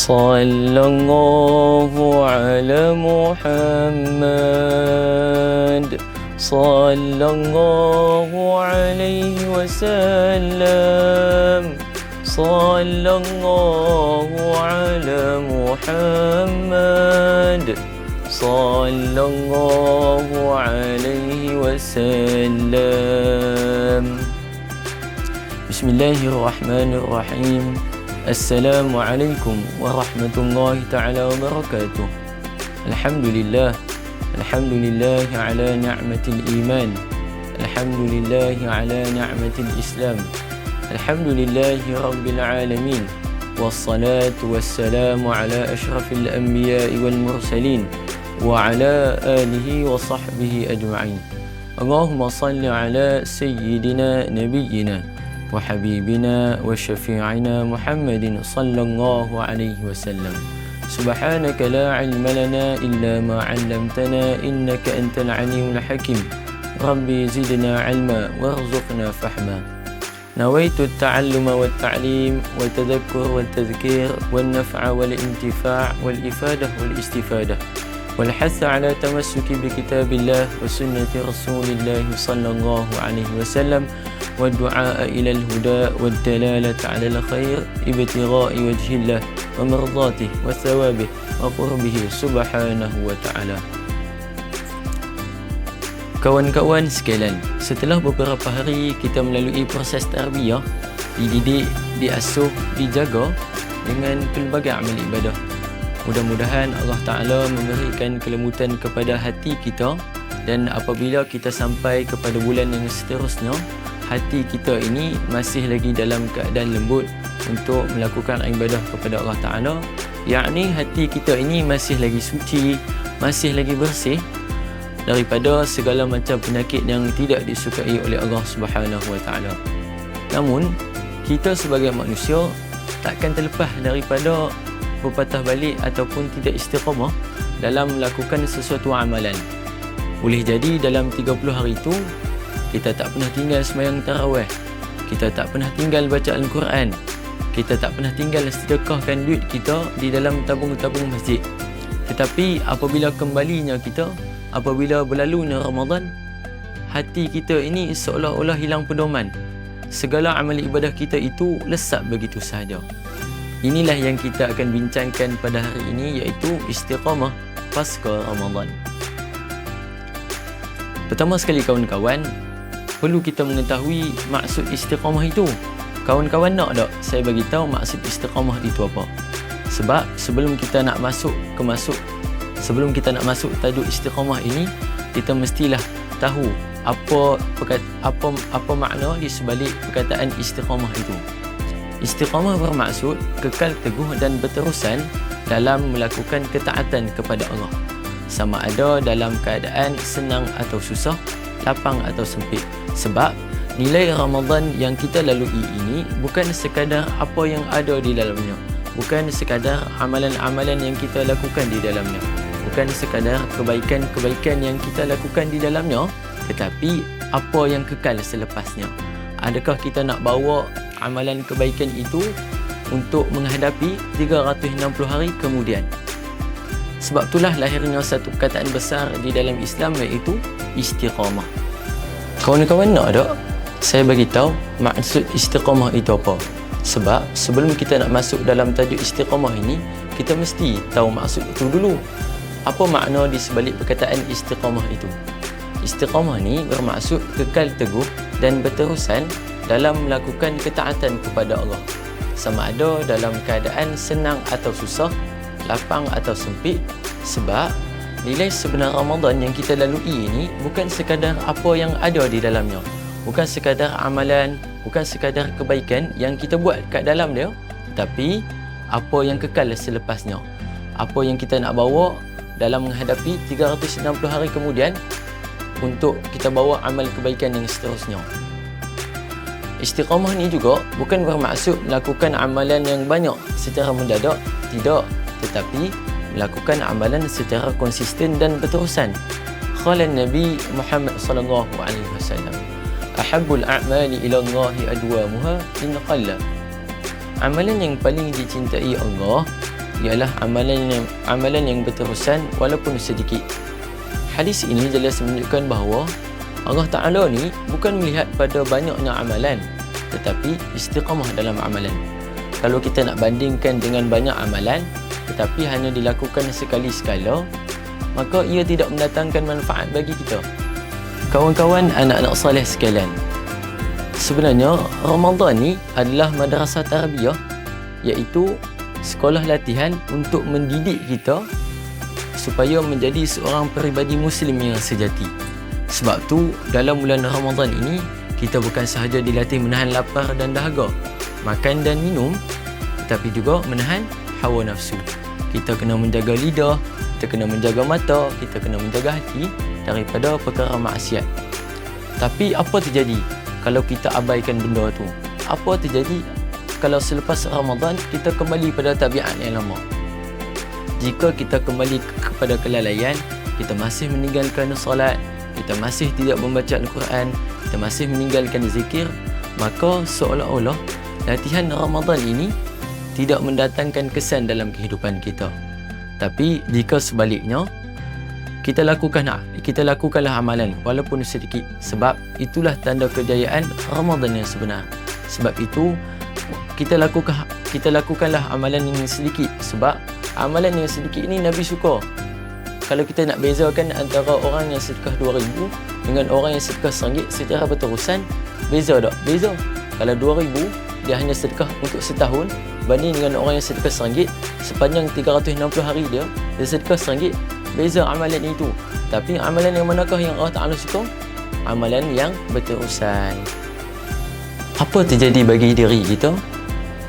Sallallahu ala Muhammad, sallallahu alaihi wasallam, sallallahu ala Muhammad, sallallahu alaihi wasallam. Bismillahirrahmanirrahim. Assalamualaikum warahmatullahi ta'ala wabarakatuh. Alhamdulillah. Alhamdulillah ala ni'matil iman. Alhamdulillah ala ni'matil islam. Alhamdulillahi rabbil alamin. Wassalatu wassalamu ala ashrafil anbiya'i wal mursalin wa ala alihi wa sahbihi ajma'in. Allahumma salli ala sayyidina nabiyyina wa habibina wa syafi'ina Muhammadin sallallahu alaihi wasallam. Subhanaka la ilma lana illa ma 'allamtana innaka antal alimul hakim. Rabbi zidna 'ilma warzuqna fahma. Nawaitu at-ta'alluma wat-ta'lim wat-tadhakkur wat-tadhkir wan-naf'a wal-intifa' wal-ifadah wal-istifadah والحث على تمسك بكتاب الله وسنة رسول الله صلى الله عليه وسلم والدعاء إلى الهدى والدلالة على الخير ابتغاء وجه الله ومرضاته وثوابه وقربه سبحانه وتعالى. Kawan-kawan sekalian, setelah beberapa hari kita melalui proses tarbiyah, dididik, diasuh, dijaga dengan pelbagai amal ibadah. Mudah-mudahan Allah Ta'ala memberikan kelembutan kepada hati kita, dan apabila kita sampai kepada bulan yang seterusnya, hati kita ini masih lagi dalam keadaan lembut untuk melakukan ibadah kepada Allah Ta'ala, yakni hati kita ini masih lagi suci, masih lagi bersih daripada segala macam penyakit yang tidak disukai oleh Allah Subhanahu Wa Ta'ala. Namun kita sebagai manusia takkan terlepas daripada berpatah balik ataupun tidak istiqamah dalam melakukan sesuatu amalan. Boleh jadi dalam 30 hari itu kita tak pernah tinggal sembahyang tarawih, kita tak pernah tinggal baca Al-Quran, kita tak pernah tinggal sedekahkan duit kita di dalam tabung-tabung masjid. Tetapi apabila kembalinya kita, apabila berlalunya Ramadan, hati kita ini seolah-olah hilang pedoman. Segala amal ibadah kita itu lesap begitu sahaja. Inilah yang kita akan bincangkan pada hari ini, iaitu istiqamah pasca Ramadan. Pertama sekali kawan-kawan, perlu kita mengetahui maksud istiqamah itu. Kawan-kawan nak tak saya bagi tahu maksud istiqamah itu apa? Sebab sebelum kita nak masuk tajuk istiqamah ini, kita mestilah tahu apa makna di sebalik perkataan istiqamah itu. Istiqamah bermaksud kekal teguh dan berterusan dalam melakukan ketaatan kepada Allah, sama ada dalam keadaan senang atau susah, lapang atau sempit. Sebab nilai Ramadan yang kita lalui ini bukan sekadar apa yang ada di dalamnya, bukan sekadar amalan-amalan yang kita lakukan di dalamnya, bukan sekadar kebaikan-kebaikan yang kita lakukan di dalamnya, tetapi apa yang kekal selepasnya. Adakah kita nak bawa amalan kebaikan itu untuk menghadapi 360 hari kemudian? Sebab itulah lahirnya satu perkataan besar di dalam Islam, iaitu istiqamah. Kawan-kawan nak tak saya bagi tahu maksud istiqamah itu apa? Sebab sebelum kita nak masuk dalam tajuk istiqamah ini, kita mesti tahu maksud itu dulu. Apa makna di sebalik perkataan istiqamah itu? Istiqamah ni bermaksud kekal teguh dan berterusan dalam melakukan ketaatan kepada Allah, sama ada dalam keadaan senang atau susah, lapang atau sempit. Sebab nilai sebenar Ramadan yang kita lalui ini bukan sekadar apa yang ada di dalamnya, bukan sekadar amalan, bukan sekadar kebaikan yang kita buat kat dalam dia, tetapi apa yang kekal selepasnya, apa yang kita nak bawa dalam menghadapi 360 hari kemudian untuk kita bawa amal kebaikan yang seterusnya. Istiqamah ni juga bukan bermaksud melakukan amalan yang banyak secara mendadak, tidak, tetapi melakukan amalan secara konsisten dan berterusan. Qala Nabi Muhammad sallallahu alaihi wasallam, ahabbul a'mali ila Allah adwamuha in qalla. Amalan yang paling dicintai Allah ialah amalan yang berterusan walaupun sedikit. Hadis ini jelas menunjukkan bahawa Allah Ta'ala ni bukan melihat pada banyaknya amalan, tetapi istiqamah dalam amalan. Kalau kita nak bandingkan dengan banyak amalan tetapi hanya dilakukan sekali sekala, maka ia tidak mendatangkan manfaat bagi kita. Kawan-kawan anak-anak soleh sekalian, sebenarnya Ramadan ni adalah madrasah tarbiyah, iaitu sekolah latihan untuk mendidik kita supaya menjadi seorang peribadi Muslim yang sejati. Sebab tu dalam bulan Ramadan ini kita bukan sahaja dilatih menahan lapar dan dahaga, makan dan minum, tetapi juga menahan hawa nafsu. Kita kena menjaga lidah, kita kena menjaga mata, kita kena menjaga hati daripada perkara maksiat. Tapi apa terjadi kalau kita abaikan benda tu? Apa terjadi kalau selepas Ramadan kita kembali pada tabiat yang lama? Jika kita kembali kepada kelalaian, kita masih meninggalkan solat, kita masih tidak membaca Al-Quran, kita masih meninggalkan zikir, maka seolah-olah latihan Ramadan ini tidak mendatangkan kesan dalam kehidupan kita. Tapi jika sebaliknya, kita lakukanlah amalan walaupun sedikit, sebab itulah tanda kejayaan Ramadan yang sebenar. Sebab itu kita lakukanlah amalan yang sedikit, sebab amalan yang sedikit ini Nabi suka. Kalau kita nak bezakan antara orang yang sedekah 2,000 dengan orang yang sedekah RM1 secara berterusan, beza tak? Beza. Kalau 2,000 dia hanya sedekah untuk setahun, banding dengan orang yang sedekah RM1 sepanjang 360 hari dia sedekah RM1, beza amalan itu. Tapi amalan yang manakah yang Allah Ta'ala suka? Amalan yang berterusan. Apa terjadi bagi diri kita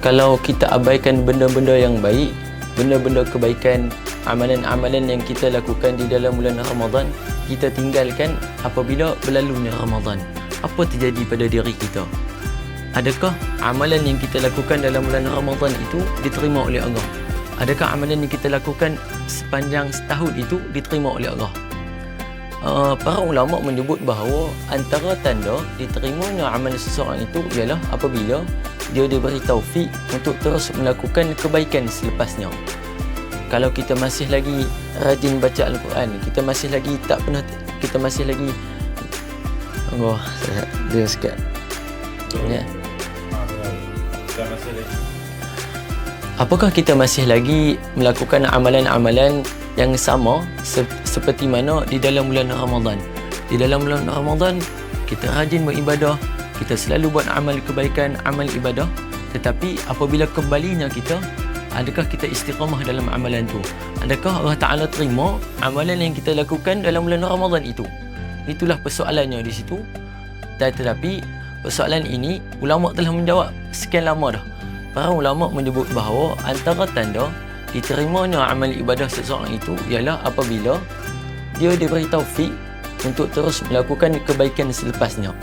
kalau kita abaikan benda-benda yang baik, benda-benda kebaikan, amalan-amalan yang kita lakukan di dalam bulan Ramadan, kita tinggalkan apabila berlalunya Ramadan? Apa terjadi pada diri kita? Adakah amalan yang kita lakukan dalam bulan Ramadan itu diterima oleh Allah? Adakah amalan yang kita lakukan sepanjang setahun itu diterima oleh Allah? Para ulama menyebut bahawa antara tanda diterimanya amalan seseorang itu ialah apabila dia diberi taufik untuk terus melakukan kebaikan selepasnya. Kalau kita masih lagi rajin baca Al-Quran, kita masih lagi dia sikit. Ya. Apakah kita masih lagi melakukan amalan-amalan yang sama seperti mana di dalam bulan Ramadan? Di dalam bulan Ramadan kita rajin beribadah, kita selalu buat amal kebaikan, amal ibadah, tetapi apabila kembalinya kita, adakah kita istiqamah dalam amalan tu? Adakah Allah Ta'ala terima amalan yang kita lakukan dalam bulan Ramadan itu? Itulah persoalannya di situ. Tetapi persoalan ini ulama telah menjawab sekian lama dah. Para ulama menyebut bahawa antara tanda diterimanya amal ibadah seseorang itu ialah apabila dia diberi taufik untuk terus melakukan kebaikan selepasnya.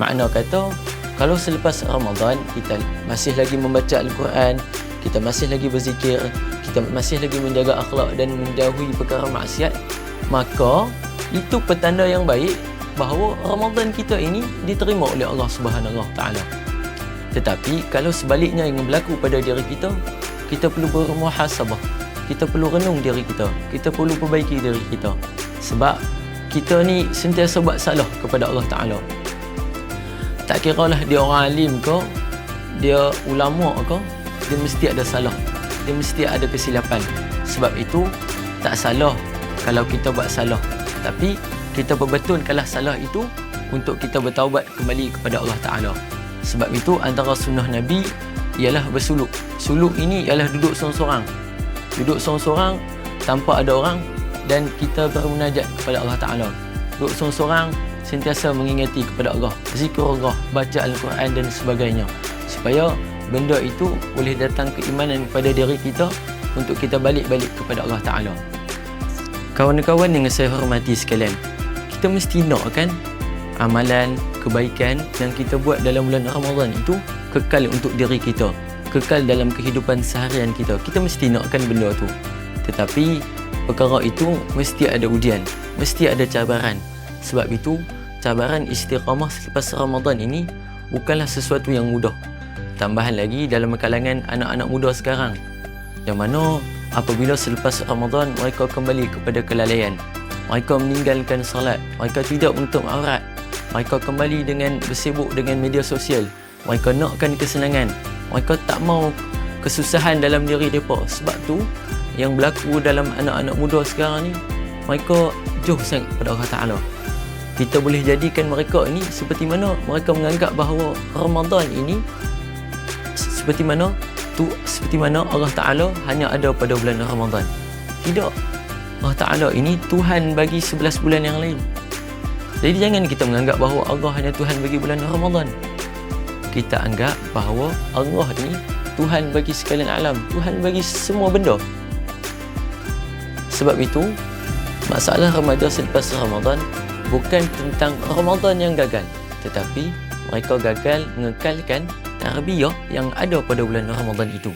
Makna kata, kalau selepas Ramadan kita masih lagi membaca Al-Quran, kita masih lagi berzikir, kita masih lagi menjaga akhlak dan menjauhi perkara maksiat, maka itu petanda yang baik bahawa Ramadan kita ini diterima oleh Allah Subhanahu Wa Taala. Tetapi kalau sebaliknya yang berlaku pada diri kita, kita perlu bermuhasabah, kita perlu renung diri kita perlu perbaiki diri kita. Sebab kita ni sentiasa buat salah kepada Allah Ta'ala. Tak kiralah dia orang alim ke, dia ulama ke, dia mesti ada salah, dia mesti ada kesilapan. Sebab itu tak salah kalau kita buat salah, tapi kita perbetulkanlah salah itu untuk kita bertaubat kembali kepada Allah Ta'ala. Sebab itu antara sunnah Nabi ialah bersuluk. Suluk ini ialah duduk seorang-seorang. Duduk seorang-seorang tanpa ada orang dan kita bermunajat kepada Allah Ta'ala. Duduk seorang-seorang sentiasa mengingati kepada Allah, zikrullah, baca Al-Quran dan sebagainya. Supaya benda itu boleh datang keimanan kepada diri kita untuk kita balik-balik kepada Allah Ta'ala. Kawan-kawan yang saya hormati sekalian, kita mesti nak kan amalan kebaikan yang kita buat dalam bulan Ramadan itu kekal untuk diri kita, kekal dalam kehidupan seharian kita. Kita mesti nakkan benda tu. Tetapi perkara itu mesti ada ujian, mesti ada cabaran. Sebab itu cabaran istiqamah selepas Ramadan ini bukanlah sesuatu yang mudah. Tambahan lagi dalam kalangan anak-anak muda sekarang, yang mana apabila selepas Ramadan mereka kembali kepada kelalaian, mereka meninggalkan salat, mereka tidak menutup aurat, mereka kembali dengan bersibuk dengan media sosial, mereka nakkan kesenangan, mereka tak mau kesusahan dalam diri mereka. Sebab tu yang berlaku dalam anak-anak muda sekarang ni, mereka jauh sangat kepada Allah Ta'ala. Kita boleh jadikan mereka ini seperti mana mereka menganggap bahawa Ramadan ini seperti mana Allah Ta'ala hanya ada pada bulan Ramadan. Tidak. Allah Ta'ala ini Tuhan bagi 11 bulan yang lain. Jadi jangan kita menganggap bahawa Allah hanya Tuhan bagi bulan Ramadan. Kita anggap bahawa Allah ini Tuhan bagi sekalian alam, Tuhan bagi semua benda. Sebab itu, masalah Ramadan selepas Ramadan bukan tentang Ramadan yang gagal, tetapi mereka gagal mengekalkan tarbiyah yang ada pada bulan Ramadan itu.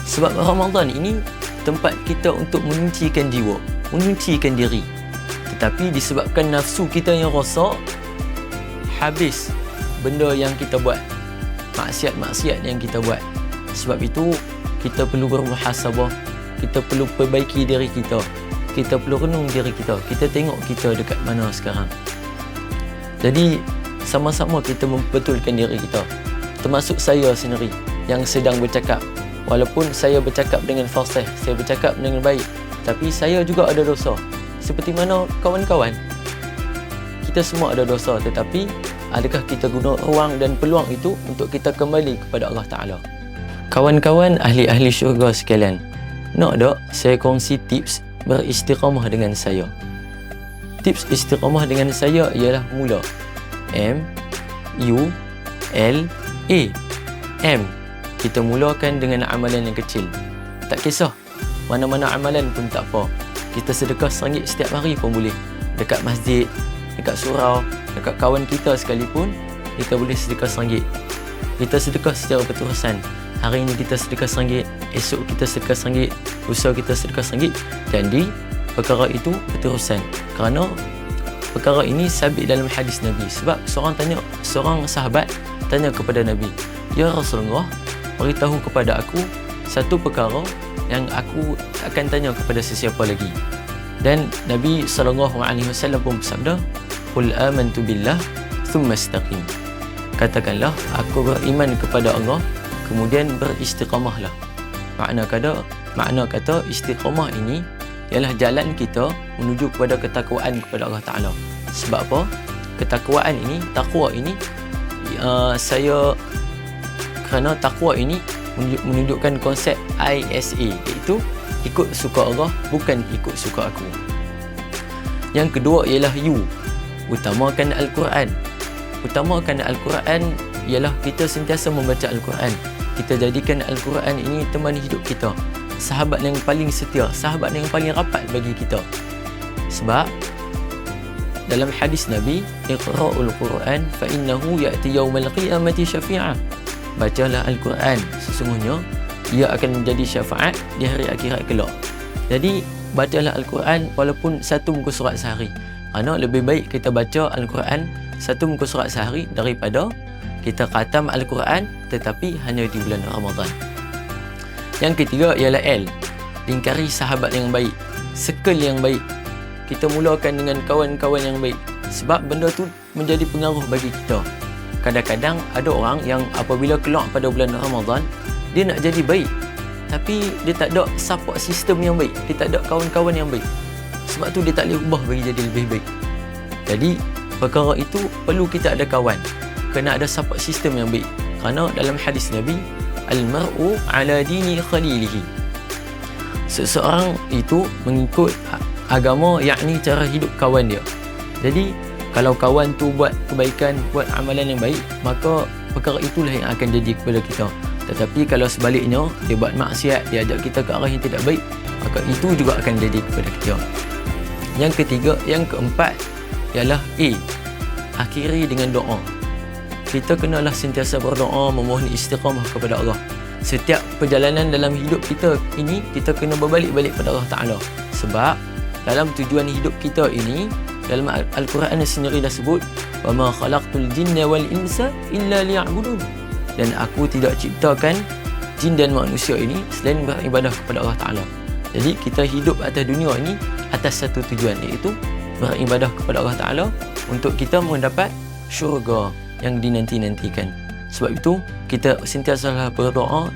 Sebab Ramadan ini tempat kita untuk menyucikan jiwa, menyucikan diri. Tetapi disebabkan nafsu kita yang rosak, habis benda yang kita buat, maksiat-maksiat yang kita buat. Sebab itu kita perlu bermuhasabah, kita perlu perbaiki diri kita, kita perlu renung diri kita, kita tengok kita dekat mana sekarang. Jadi sama-sama kita membetulkan diri kita, termasuk saya sendiri yang sedang bercakap. Walaupun saya bercakap dengan fasih, saya bercakap dengan baik, tapi saya juga ada dosa. Seperti mana kawan-kawan, kita semua ada dosa, tetapi adakah kita guna ruang dan peluang itu untuk kita kembali kepada Allah Ta'ala? Kawan-kawan ahli-ahli syurga sekalian, nak tak saya kongsi tips beristiqamah dengan saya? Tips istiqamah dengan saya ialah mula M-U-L-A. M, kita mulakan dengan amalan yang kecil. Tak kisah mana-mana amalan pun tak apa. Kita sedekah RM1 setiap hari pun boleh. Dekat masjid, dekat surau, dekat kawan kita sekalipun, kita boleh sedekah RM1. Kita sedekah secara berterusan. Hari ini kita sedekah RM1, esok kita sedekah RM1, lusa kita sedekah RM1. Jadi perkara itu berterusan. Kerana perkara ini sabit dalam hadis Nabi. Sebab seorang sahabat tanya kepada Nabi, "Ya Rasulullah, beritahu kepada aku satu perkara yang aku akan tanya kepada sesiapa lagi." Dan Nabi SAW pun bersabda, "Qul amantu billah, thumma istaqim." Katakanlah, aku beriman kepada Allah, kemudian beristiqamahlah. Makna kata istiqamah ini ialah jalan kita menuju kepada ketakwaan kepada Allah Ta'ala. Sebab apa? Ketakwaan ini, takwa ini, kerana takwa ini menunjukkan konsep ISA, iaitu ikut suka Allah, bukan ikut suka aku. Yang kedua ialah U, utamakan Al-Quran. Utamakan Al-Quran ialah kita sentiasa membaca Al-Quran. Kita jadikan Al-Quran ini teman hidup kita, sahabat yang paling setia, sahabat yang paling rapat bagi kita. Sebab dalam hadis Nabi, "Iqra'ul Quran fa innahu ya'ti yaumal qiyamati syafi'ah." Bacalah Al-Quran, sesungguhnya ia akan menjadi syafaat di hari akhirat kelak. Jadi bacalah Al-Quran walaupun satu muka surat sehari. Kerana lebih baik kita baca Al-Quran satu muka surat sehari daripada kita khatam Al-Quran tetapi hanya di bulan Ramadan. Yang ketiga ialah L, lingkari sahabat yang baik, circle yang baik. Kita mulakan dengan kawan-kawan yang baik, sebab benda tu menjadi pengaruh bagi kita. Kadang-kadang ada orang yang apabila keluar pada bulan Ramadan, dia nak jadi baik, tapi dia tak ada support system yang baik, dia tak ada kawan-kawan yang baik. Sebab tu dia tak boleh ubah bagi jadi lebih baik. Jadi perkara itu perlu kita ada kawan, kena ada support system yang baik. Kerana dalam hadis Nabi, "Al-mar'u ala dini khalilihi." Seseorang itu mengikut agama, yakni cara hidup kawan dia. Jadi kalau kawan tu buat kebaikan, buat amalan yang baik, maka perkara itulah yang akan jadi kepada kita. Tetapi kalau sebaliknya, dia buat maksiat, dia ajak kita ke arah yang tidak baik, maka itu juga akan jadi kepada kita. Yang keempat ialah A, akhiri dengan doa. Kita kenalah sentiasa berdoa, memohon istiqamah kepada Allah. Setiap perjalanan dalam hidup kita ini, kita kena berbalik-balik pada Allah Ta'ala. Sebab dalam tujuan hidup kita ini, dalam Al-Quran sendiri dah sebut, "Wa ma khalaqtul jinna wal insa illa liya'budun." Dan aku tidak ciptakan jin dan manusia ini selain beribadah kepada Allah Ta'ala. Jadi kita hidup atas dunia ini atas satu tujuan, iaitu beribadah kepada Allah Ta'ala untuk kita mendapat syurga yang dinanti-nantikan. Sebab itu kita sentiasa berdoa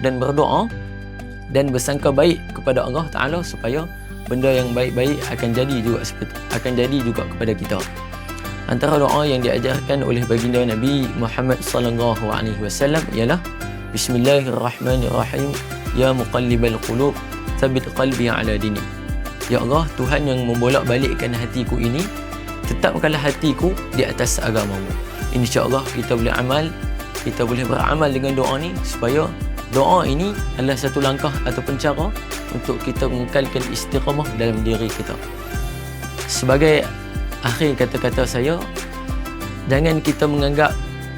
dan bersangka baik kepada Allah Ta'ala supaya benda yang baik-baik akan jadi juga kepada kita. Antara doa yang diajarkan oleh baginda Nabi Muhammad sallallahu alaihi wasallam ialah Bismillahirrahmanirrahim. Ya muqallibal qulub, tsabbit qalbi ala dinik. Ya Allah, Tuhan yang membolak-balikkan hatiku ini, tetapkanlah hatiku di atas agamamu. InsyaAllah kita boleh beramal dengan doa ni, supaya doa ini adalah satu langkah ataupun cara untuk kita mengekalkan istiqamah dalam diri kita. Sebagai akhir kata-kata saya, jangan kita menganggap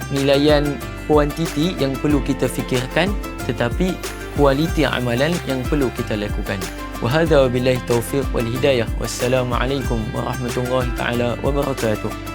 nilaian kuantiti yang perlu kita fikirkan, tetapi kualiti amalan yang perlu kita lakukan. Wa hadza wabillahi taufiq wal hidayah. Wassalamualaikum warahmatullahi taala wabarakatuh.